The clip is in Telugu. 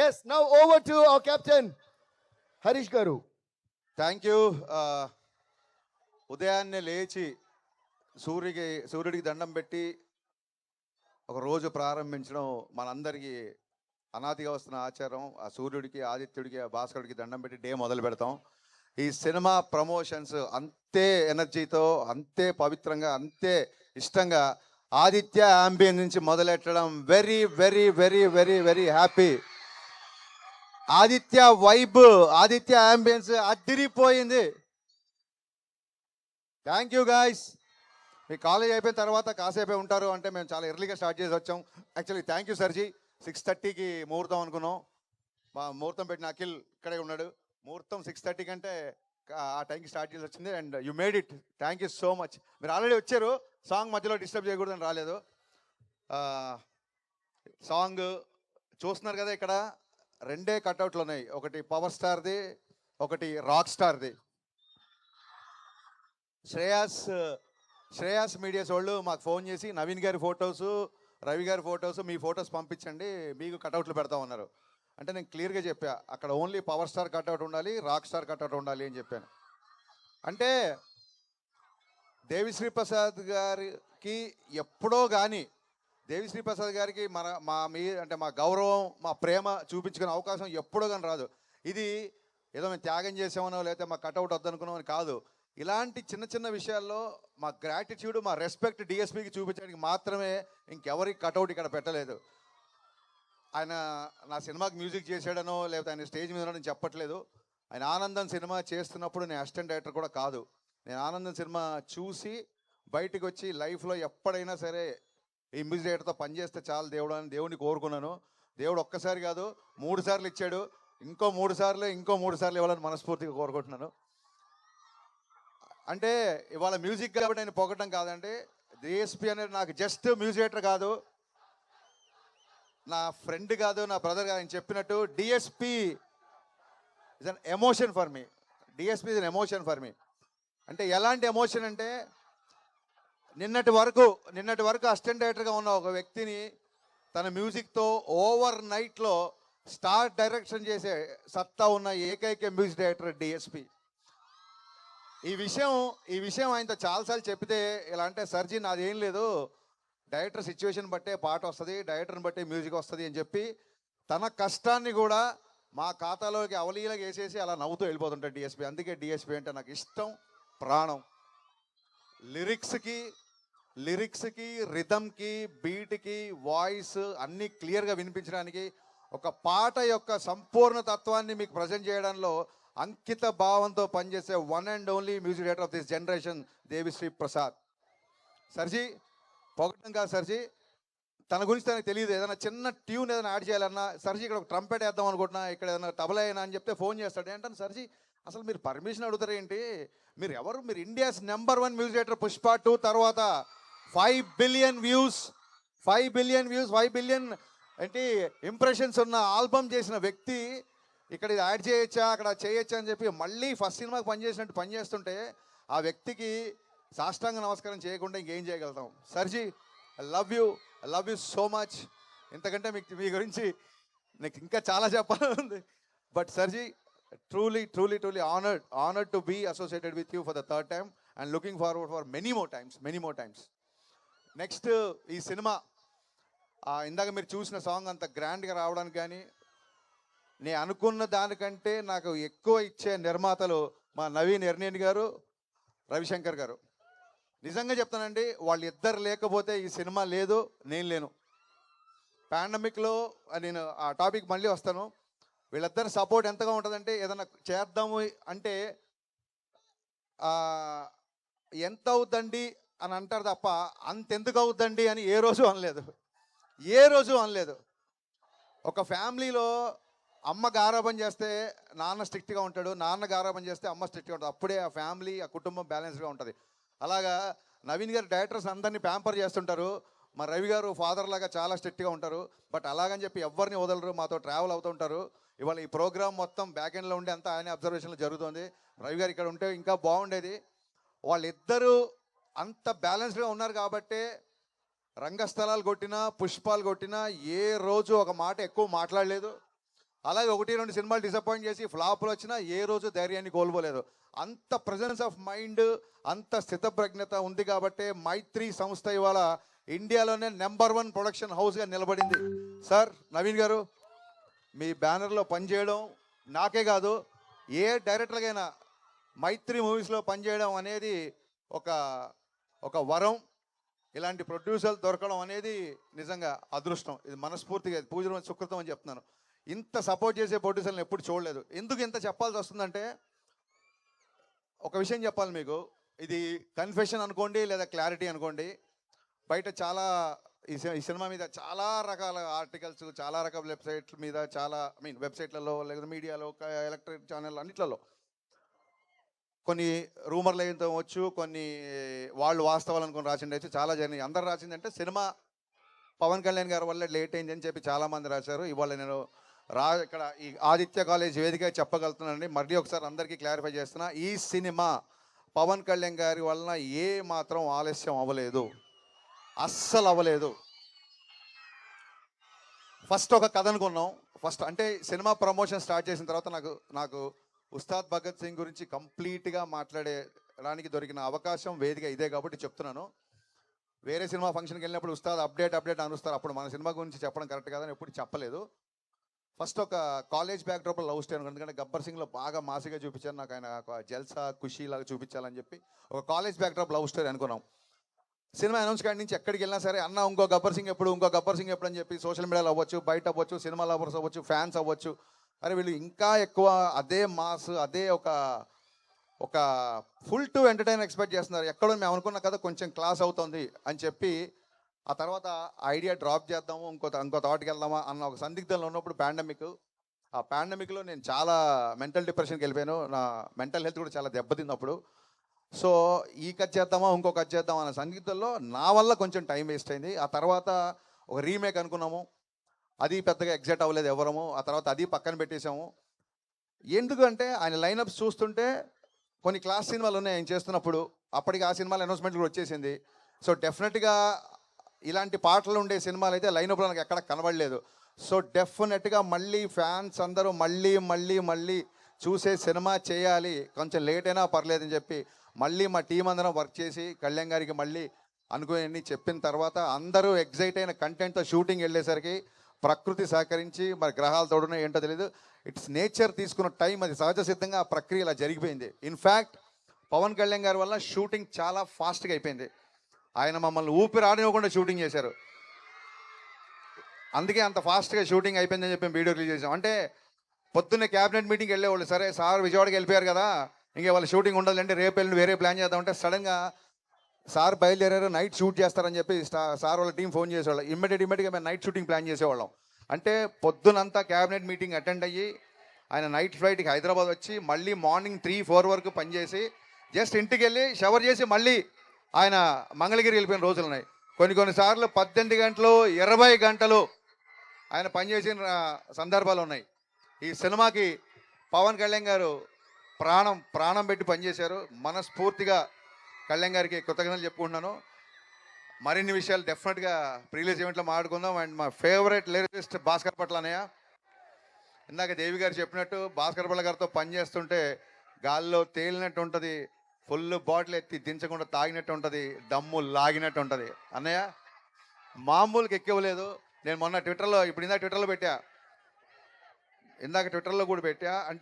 Yes, now over to our captain, Harish Garu. Thank you. ఉదయాన్నే లేచి సూర్యుడికి దండం పెట్టి ఒక రోజు ప్రారంభించడం మనందరికీ అనాదిగా వస్తున్న ఆచారం. ఆ సూర్యుడికి, ఆదిత్యుడికి, ఆ భాస్కరుడికి దండం పెట్టి డే మొదలు పెడతాం. ఈ సినిమా ప్రమోషన్స్ అంతే ఎనర్జీతో, అంతే పవిత్రంగా, అంతే ఇష్టంగా ఆదిత్య అంబియన్స్ నుంచి మొదలెట్టడం very very very very very happy. Aditya vibe, Aditya ambience అదిరిపోయింది. Thank you guys. మీ కాలేజ్ అయిపోయిన తర్వాత కాసేపే ఉంటారు అంటే మేము చాలా ఎర్లీగా స్టార్ట్ చేసి వచ్చాం. Actually thank you sir ji. 6:30కి ముహూర్తం అనుకున్నాం. మా ముహూర్తం పెట్టిన అఖిల్ ఇక్కడే ఉన్నాడు. ముహూర్తం 6:30 కంటే ఆ టైంకి స్టార్ట్ చేసి వచ్చింది. And you made it. Thank you so much. మీరు ఆల్రెడీ వచ్చారు, సాంగ్ మధ్యలో డిస్టర్బ్ చేయకూడదని రాలేదు. సాంగ్ చూస్తున్నారు కదా, ఇక్కడ 2 కట్అవుట్లు ఉన్నాయి. ఒకటి పవర్ స్టార్ది, ఒకటి రాక్ స్టార్ది. శ్రేయాస్ మీడియాస్ వాళ్ళు మాకు ఫోన్ చేసి నవీన్ గారి ఫొటోసు, రవి గారి ఫొటోసు, మీ ఫొటోస్ పంపించండి, మీకు కట్అవుట్లు పెడతా ఉన్నారు. అంటే నేను క్లియర్గా చెప్పా, అక్కడ ఓన్లీ పవర్ స్టార్ కట్అవుట్ ఉండాలి, రాక్ స్టార్ కట్అవుట్ ఉండాలి అని చెప్పాను. అంటే దేవిశ్రీ ప్రసాద్ గారికి ఎప్పుడో కానీ, దేవిశ్రీ ప్రసాద్ గారికి మా గౌరవం, మా ప్రేమ చూపించుకునే అవకాశం ఎప్పుడో కానీ రాదు. ఇది ఏదో మేము త్యాగం చేసామనో లేకపోతే మా కట్అవుట్ వద్దనుకున్నామని కాదు. ఇలాంటి చిన్న చిన్న విషయాల్లో మా గ్రాటిట్యూడ్, మా రెస్పెక్ట్ డిఎస్పీకి చూపించడానికి మాత్రమే, ఇంకెవరికి కట్అవుట్ ఇక్కడ పెట్టలేదు. ఆయన నా సినిమాకి మ్యూజిక్ చేశాడనో లేకపోతే ఆయన స్టేజ్ మీద ఉన్నాడని చెప్పట్లేదు. ఆయన ఆనందం సినిమా చేస్తున్నప్పుడు నేను అసిస్టెంట్ డైరెక్టర్ కూడా కాదు. నేను ఆనందం సినిమా చూసి బయటకు వచ్చి లైఫ్లో ఎప్పుడైనా సరే ఈ మ్యూజిక్ డైరెక్టర్తో పనిచేస్తే చాలు దేవుడు అని దేవుడిని కోరుకున్నాను. దేవుడు ఒక్కసారి కాదు 3 సార్లు ఇచ్చాడు. ఇంకో 3 సార్లు ఇవ్వాలని మనస్ఫూర్తిగా కోరుకుంటున్నాను. అంటే ఇవాళ మ్యూజిక్ కాబట్టి నేను పొగటం కాదండి. డిఎస్పీ అనేది నాకు జస్ట్ మ్యూజిక్ డైరెక్టర్ కాదు, నా ఫ్రెండ్ కాదు, నా బ్రదర్ కాదు. ఆయన చెప్పినట్టు DSP is an emotion for me. DSP is an emotion for me. అంటే ఎలాంటి ఎమోషన్ అంటే, నిన్నటి వరకు అసిస్టెంట్ డైరెక్టర్గా ఉన్న ఒక వ్యక్తిని తన మ్యూజిక్తో ఓవర్ నైట్లో స్టార్ డైరెక్షన్ చేసే సత్తా ఉన్న ఏకైక మ్యూజిక్ డైరెక్టర్ డిఎస్పీ. ఈ విషయం ఆయనతో చాలాసార్లు చెప్పితే ఇలా అంటే, సర్జీ నాదేం లేదు, డైరెక్టర్ సిచ్యువేషన్ బట్టే పాట వస్తుంది, డైరెక్టర్ని బట్టే మ్యూజిక్ వస్తుంది అని చెప్పి తన కష్టాన్ని కూడా మా ఖాతాలోకి అవలీలగా వేసేసి అలా నవ్వుతూ వెళ్ళిపోతుంటాడు డిఎస్పీ. అందుకే డిఎస్పీ అంటే నాకు ఇష్టం, ప్రాణం. లిరిక్స్కి రిథమ్కి, బీట్కి, వాయిస్ అన్నీ క్లియర్గా వినిపించడానికి, ఒక పాట యొక్క సంపూర్ణ తత్వాన్ని మీకు ప్రజెంట్ చేయడంలో అంకిత భావంతో పనిచేసే one and only music director of this generation Devi Sri Prasad. Sir ji పొగటం కాదు సర్జీ, తన గురించి తనకు తెలియదు. ఏదైనా చిన్న ట్యూన్ ఏదైనా యాడ్ చేయాలన్నా, సర్జీ ఇక్కడ ఒక ట్రంపెట్ వేద్దాం అనుకుంటున్నా, ఇక్కడ ఏదైనా తబలా అయినా అని చెప్తే ఫోన్ చేస్తాడు. ఏంటంటే సర్జీ అసలు మీరు పర్మిషన్ అడుగుతారు ఏంటి, మీరు ఎవరు, మీరు India's number 1 music director, Pushpa 2 తర్వాత 5 బిలియన్ వ్యూస్ ఏంటి ఇంప్రెషన్స్ ఉన్న ఆల్బమ్ చేసిన వ్యక్తి ఇక్కడ ఇది యాడ్ చేయొచ్చా, అక్కడ చేయొచ్చా అని చెప్పి మళ్ళీ ఫస్ట్ సినిమాకి పనిచేసినట్టు పనిచేస్తుంటే ఆ వ్యక్తికి సాష్టాంగ నమస్కారం చేయకుండా ఇంకేం చేయగలుగుతాం. Sir ji I love you so much. ఇంతకంటే మీ గురించి నాకు ఇంకా చాలా చెప్పాలని ఉంది. But sir ji truly honored to be associated with you for the 3rd time and looking forward for many more times. Next ఈ సినిమా ఇందాక మీరు చూసిన సాంగ్ అంత గ్రాండ్గా రావడానికి కానీ, నేను అనుకున్న దానికంటే నాకు ఎక్కువ ఇచ్చే నిర్మాతలు మా నవీన్ ఎర్నేని గారు, రవిశంకర్ గారు. నిజంగా చెప్తానండి, వాళ్ళిద్దరు లేకపోతే ఈ సినిమా లేదు, నేను లేను. పాండమిక్లో నేను ఆ టాపిక్ మళ్ళీ వస్తాను. వీళ్ళిద్దరి సపోర్ట్ ఎంతగా ఉంటుందంటే, ఏదైనా చేద్దాము అంటే ఎంత అవుద్దండి అని అంటారు తప్ప అంతెందుకు అవుద్దండి అని ఏ రోజు అనలేదు. ఒక ఫ్యామిలీలో అమ్మ గారాబం చేస్తే నాన్న స్ట్రిక్ట్గా ఉంటాడు, నాన్న గారాబం చేస్తే అమ్మ స్ట్రిక్ట్గా ఉంటుంది. అప్పుడే ఆ ఫ్యామిలీ, ఆ కుటుంబం బ్యాలెన్స్గా ఉంటుంది. అలాగా నవీన్ గారు డైరెక్టర్స్ అందరినీ ప్యాంపర్ చేస్తుంటారు, మా రవి గారు ఫాదర్ లాగా చాలా స్ట్రిక్ట్గా ఉంటారు. బట్ అలాగని చెప్పి ఎవరిని వదలరు, మాతో ట్రావెల్ అవుతుంటారు. ఇవాళ ఈ ప్రోగ్రామ్ మొత్తం బ్యాక్ ఎండ్లో ఉండి అంతా ఆయన అబ్జర్వేషన్లో జరుగుతుంది. రవి గారు ఇక్కడ ఉంటే ఇంకా బాగుండేది. వాళ్ళిద్దరూ అంత బ్యాలెన్స్డ్గా ఉన్నారు కాబట్టే రంగస్థలాలు కొట్టినా, పుష్పాలు కొట్టినా ఏ రోజు ఒక మాట ఎక్కువ మాట్లాడలేదు. అలాగే 1-2 సినిమాలు డిసప్పాయింట్ చేసి ఫ్లాపులు వచ్చినా ఏ రోజు ధైర్యాన్ని కోల్పోలేదు. అంత ప్రెజెన్స్ ఆఫ్ మైండ్, అంత స్థితప్రజ్ఞత ఉంది కాబట్టే మైత్రి సంస్థ ఇవాళ ఇండియాలోనే నెంబర్ 1 ప్రొడక్షన్ హౌస్గా నిలబడింది. సార్ నవీన్ గారు, మీ బ్యానర్లో పనిచేయడం నాకే కాదు ఏ డైరెక్టర్కైనా మైత్రి మూవీస్లో పనిచేయడం అనేది ఒక వరం. ఇలాంటి ప్రొడ్యూసర్లు దొరకడం అనేది నిజంగా అదృష్టం. ఇది మనస్ఫూర్తిగా పూజ సుకృతం అని చెప్తున్నాను. ఇంత సపోర్ట్ చేసే ప్రొడ్యూసర్లను ఎప్పుడు చూడలేదు. ఎందుకు ఇంత చెప్పాల్సి వస్తుందంటే, ఒక విషయం చెప్పాలి మీకు. ఇది కన్ఫెషన్ అనుకోండి లేదా క్లారిటీ అనుకోండి. బయట చాలా ఈ సినిమా మీద చాలా రకాల ఆర్టికల్స్, చాలా రకాల వెబ్సైట్ల మీద, చాలా వెబ్సైట్లలో లేదా మీడియాలో, ఎలక్ట్రిక్ ఛానల్ అన్నిట్లలో కొన్ని రూమర్లు అయితే వచ్చు, కొన్ని వాళ్ళు వాస్తవాలు అనుకుని రాసిండి అయితే చాలా జరిగినాయి. అందరు రాసిందంటే సినిమా పవన్ కళ్యాణ్ గారి వల్ల లేట్ అయింది అని చెప్పి చాలామంది రాశారు. ఇవాళ నేను ఇక్కడ ఈ ఆదిత్య కాలేజ్ వేదిక చెప్పగలుగుతున్నానండి. మళ్ళీ ఒకసారి అందరికీ క్లారిఫై చేస్తున్నా, ఈ సినిమా పవన్ కళ్యాణ్ గారి వలన ఏ మాత్రం ఆలస్యం అవ్వలేదు, అస్సలు అవ్వలేదు. ఫస్ట్ ఒక కథ అనుకున్నాం. ఫస్ట్ అంటే సినిమా ప్రమోషన్ స్టార్ట్ చేసిన తర్వాత నాకు ఉస్తాద్ భగత్ సింగ్ గురించి కంప్లీట్గా మాట్లాడేడానికి దొరికిన అవకాశం వేదిక ఇదే కాబట్టి చెప్తున్నాను. వేరే సినిమా ఫంక్షన్కి వెళ్ళినప్పుడు ఉస్తాద్ అప్డేట్ అనుస్తారు, అప్పుడు మన సినిమా గురించి చెప్పడం కరెక్ట్ కాదని ఎప్పుడు చెప్పలేదు. ఫస్ట్ ఒక కాలేజ్ బ్యాక్డ్రాప్లో లవ్ స్టోరీ, ఎందుకంటే గబ్బర్ సింగ్లో బాగా మాసిగా చూపించారు, నాకు ఆయన ఒక జల్సా ఖుషీ లాగా చూపించాలని చెప్పి ఒక కాలేజ్ బ్యాక్డ్రాప్ లవ్ స్టోరీ అనుకున్నాం. సినిమా అనౌన్స్ కాడి నుంచి ఎక్కడికి వెళ్ళినా సరే, అన్న ఇంకో గబ్బర్ సింగ్ ఎప్పుడు అని చెప్పి సోషల్ మీడియాలో అవ్వచ్చు, బయట అవ్వచ్చు, సినిమా లవర్స్ అవ్వచ్చు, ఫ్యాన్స్ అవ్వచ్చు, అరే వీళ్ళు ఇంకా ఎక్కువ అదే మాస్, అదే ఒక ఫుల్ టు ఎంటర్టైన్ ఎక్స్పెక్ట్ చేస్తున్నారు. ఎక్కడో మేము అనుకున్న కదా కొంచెం క్లాస్ అవుతుంది అని చెప్పి ఆ తర్వాత ఐడియా డ్రాప్ చేద్దాము, ఇంకో థాట్కి వెళ్దామా అన్న ఒక సందిగ్ధంలో ఉన్నప్పుడు ఆ పాండమిక్లో నేను చాలా మెంటల్ డిప్రెషన్కి వెళ్ళిపోయాను. నా మెంటల్ హెల్త్ కూడా చాలా దెబ్బతిన్నప్పుడు. సో ఈ కట్ చేద్దామా ఇంకో కట్ చేద్దామా అన్న సందిగ్ధంలో నా వల్ల కొంచెం టైం వేస్ట్ అయింది. ఆ తర్వాత ఒక రీమేక్ అనుకున్నాము, అది పెద్దగా ఎగ్జైట్ అవ్వలేదు ఎవరము. ఆ తర్వాత అది పక్కన పెట్టేశాము. ఎందుకంటే ఆయన లైనప్స్ చూస్తుంటే కొన్ని క్లాస్ సినిమాలు ఉన్నాయి ఆయన చేస్తున్నప్పుడు, అప్పటికి ఆ సినిమాలు అనౌన్స్మెంట్లు వచ్చేసింది. సో డెఫినెట్గా ఇలాంటి పాటలు ఉండే సినిమాలు అయితే లైనప్లో నాకు ఎక్కడ కనబడలేదు. సో డెఫినెట్గా మళ్ళీ ఫ్యాన్స్ అందరూ మళ్ళీ చూసే సినిమా చేయాలి, కొంచెం లేట్ అయినా పర్లేదని చెప్పి మళ్ళీ మా టీం అందరం వర్క్ చేసి కళ్యాణ్ గారికి మళ్ళీ అనుకుని చెప్పిన తర్వాత అందరూ ఎగ్జైట్ అయిన కంటెంట్తో షూటింగ్ వెళ్ళేసరికి ప్రకృతి సహకరించి, మరి గ్రహాలు తోడున ఏంటో తెలియదు, ఇట్స్ నేచర్ తీసుకున్న టైం, అది సహజ సిద్ధంగా ఆ ప్రక్రియ ఇలా జరిగిపోయింది. ఇన్ఫ్యాక్ట్ పవన్ కళ్యాణ్ గారి వల్ల షూటింగ్ చాలా ఫాస్ట్గా అయిపోయింది. ఆయన మమ్మల్ని ఊపిరి ఆడనివ్వకుండా షూటింగ్ చేశారు. అందుకే అంత ఫాస్ట్గా షూటింగ్ అయిపోయిందని చెప్పి వీడియో రిలీజ్ చేసాం. అంటే పొద్దున్నే క్యాబినెట్ మీటింగ్కి వెళ్ళేవాళ్ళు, సరే సార్ విజయవాడకి వెళ్ళిపోయారు కదా, ఇంకే వాళ్ళ షూటింగ్ ఉండాలంటే రేపు వెళ్ళి వేరే ప్లాన్ చేద్దామంటే సడన్గా సార్ బయలుదేరారు, నైట్ షూట్ చేస్తారని చెప్పి సార్ వాళ్ళ టీం ఫోన్ చేసేవాళ్ళం. ఇమ్మీడియట్గా మేము నైట్ షూటింగ్ ప్లాన్ చేసేవాళ్ళం. అంటే పొద్దునంతా క్యాబినెట్ మీటింగ్ అటెండ్ అయ్యి ఆయన నైట్ ఫ్లైట్కి హైదరాబాద్ వచ్చి మళ్ళీ మార్నింగ్ 3-4 వరకు పనిచేసి జస్ట్ ఇంటికి వెళ్ళి షవర్ చేసి మళ్ళీ ఆయన మంగళగిరి వెళ్ళిపోయిన రోజులు ఉన్నాయి. కొన్నిసార్లు 18 గంటలు 20 గంటలు ఆయన పనిచేసిన సందర్భాలు ఉన్నాయి. ఈ సినిమాకి పవన్ కళ్యాణ్ గారు ప్రాణం పెట్టి పనిచేశారు. మనస్ఫూర్తిగా కళ్యాణ్ గారికి కృతజ్ఞతలు చెప్పుకుంటున్నాను. మరిన్ని విషయాలు డెఫినెట్గా ప్రీలీజ్ ఈవెంట్లో మాట్లాడుకుందాం. అండ్ మా ఫేవరెట్ లిరిసిస్ట్ భాస్కర్ పట్ల అన్నయ్య, ఇందాక దేవి గారు చెప్పినట్టు భాస్కర్ పట్ల గారితో పనిచేస్తుంటే గాల్లో తేలినట్టు ఉంటుంది, ఫుల్ బాటిల్ ఎత్తి దించకుండా తాగినట్టు ఉంటుంది, దమ్ము లాగినట్టు ఉంటుంది. అన్నయ్య మామూలుకి ఎక్కవలేదు. నేను మొన్న ట్విట్టర్లో, ఇందాక ట్విట్టర్లో కూడా పెట్టా, అంటే